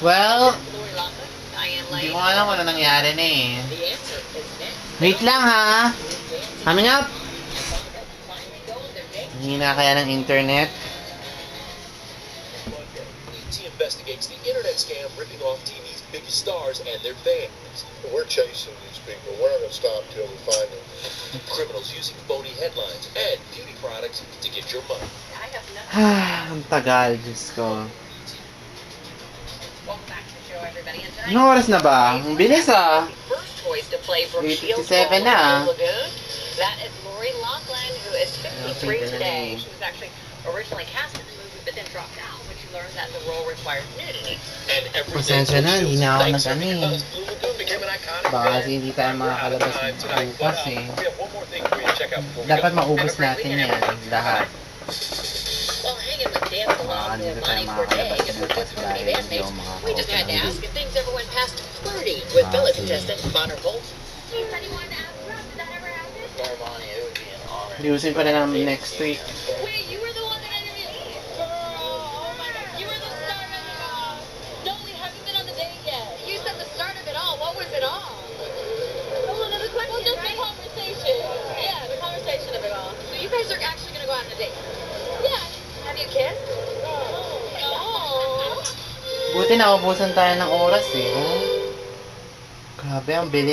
Well, hindi ko alam kung ano nangyari na eh. Wait lang ha. Coming up. Hindi na kaya ng internet. ET investigates the internet scam ripping off TV's biggest stars and their fans. We're chasing these people. We're not going to stop till we find them. Criminals using phony headlines and beauty products to get your money. Ang tagal, Diyos ko. Anong oras na ba? Ang bilis ah. 8:57 na. That is Lori Loughlin, who is 53 today. She was actually originally cast in the movie, but then dropped out when she learned that the role required nudity. And every Pasensya na, hindi na ako nag-ano eh. Blue Lagoon became an iconic Baka brand. kasi hindi tayo makakalabas bukas eh. We have one more thing for you to check out before we Dapat go. maubos natin yan, lahat. Well, hanging with dance along with Monty Corday is what gets from the bandmates. We just had to ask if things ever went past flirty with fellow contestant Bonner Holt. He said he wanted to ask her, did that ever happen? Normani, it would be an honor. Liusin pa na ng next week. Wait, you were the one that interviewed me? Girl, oh my God, you were the start of it all. No, we haven't been on the date yet. You said the start of it all. What was it all? Oh, another question, well, just right? The conversation. Yeah, the conversation of it all. So you guys are actually going to go out on a date? Yeah. Have you kissed? No. Buti naubusan tayo ng oras eh. Grabe, ang bilis.